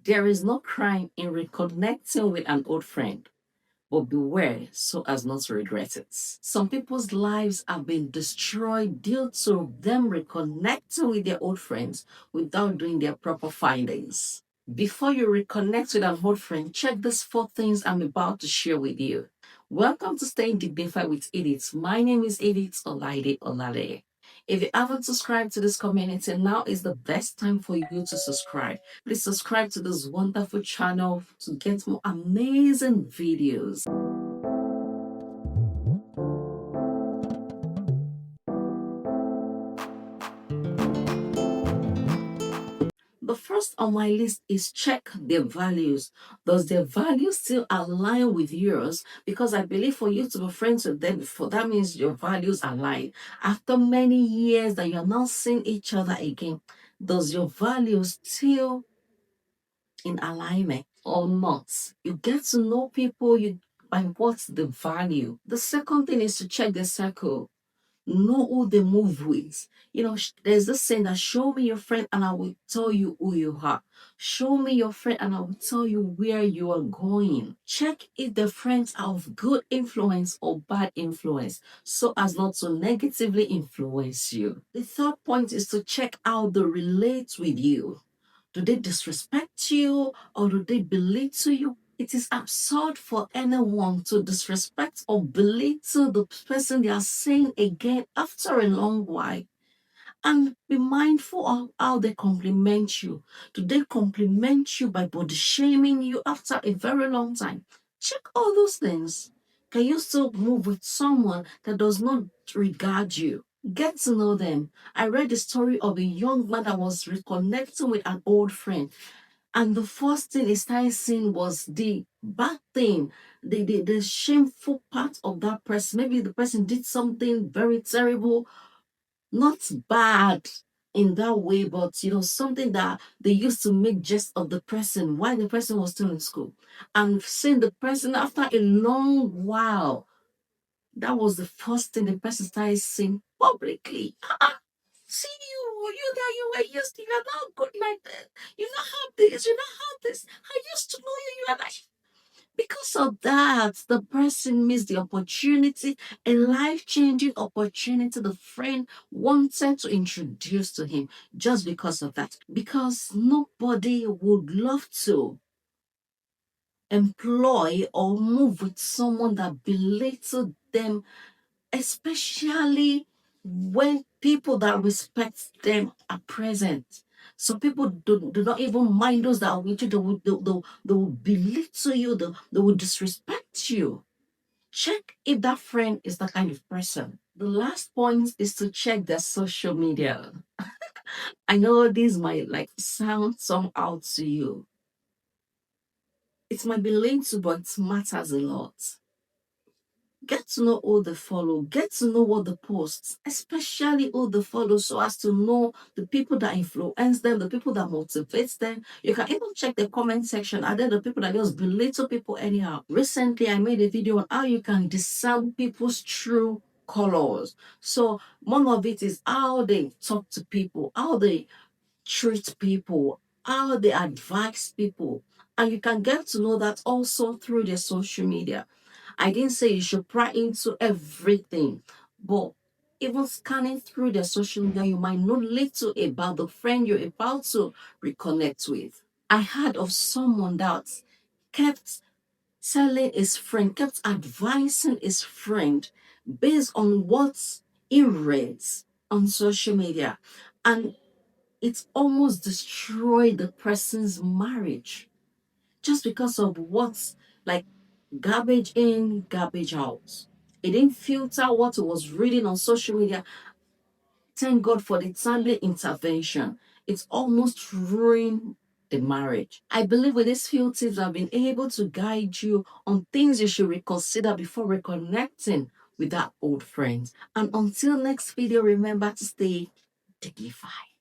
There is no crime in reconnecting with an old friend, but beware so as not to regret it. Some people's lives have been destroyed due to them reconnecting with their old friends without doing their proper findings. Before you reconnect with an old friend, check these 4 things I'm about to share with you. Welcome to Staying Dignified with Edith. My name is Edith Olaide Olale. If you haven't subscribed to this community, now is the best time for you to subscribe. Please subscribe to this wonderful channel to get more amazing videos. The first on my list is check their values. Does their values still align with yours? Because I believe for you to be friends with them before, that means your values align. After many years that you're not seeing each other again, does your values still in alignment or not? You get to know people by what's the value. The second thing is to check the circle. Know who they move with. There's this saying that show me your friend and I will tell you who you are. Show me your friend and I will tell you where you are going. Check if the friends are of good influence or bad influence so as not to negatively influence you. The third point is to check how they relate with you. Do they disrespect you or do they belittle you? It is absurd for anyone to disrespect or belittle the person they are seeing again after a long while. And be mindful of how they compliment you. Do they compliment you by body shaming you after a very long time? Check all those things. Can you still move with someone that does not regard you? Get to know them. I read the story of a young man that was reconnecting with an old friend. And the first thing he started seeing was the bad thing, the shameful part of that person. Maybe the person did something very terrible, not bad in that way, but something that they used to make jest of the person while the person was still in school. And seeing the person after a long while, that was the first thing the person started saying publicly. See you that you were used to, you're not good like that. You not have this, you not have this. I used to know you, you are like. Because of that, the person missed the opportunity, a life-changing opportunity the friend wanted to introduce to him just because of that. Because nobody would love to employ or move with someone that belittled them, especially when people that respect them are present. So people do not even mind those that are with you. They will belittle you. They will disrespect you. Check if that friend is the kind of person. The last point is to check their social media. I know this might sound somehow to you. It might be linked to, but it matters a lot. Get to know who they follow. Get to know what they post, especially who they follow, so as to know the people that influence them, the people that motivate them. You can even check the comment section. Are there the people that just belittle people anyhow? Recently, I made a video on how you can discern people's true colors. So one of it is how they talk to people, how they treat people, how they advise people. And you can get to know that also through their social media. I didn't say you should pry into everything, but even scanning through their social media, you might know little about the friend you're about to reconnect with. I heard of someone that kept telling his friend, kept advising his friend based on what he read on social media. And it almost destroyed the person's marriage just because of what's like garbage in, garbage out. It didn't filter what it was reading on social media. Thank God for the timely intervention. It's almost ruined the marriage. I believe with these few tips, I've been able to guide you on things you should reconsider before reconnecting with that old friend. And until next video, remember to stay dignified.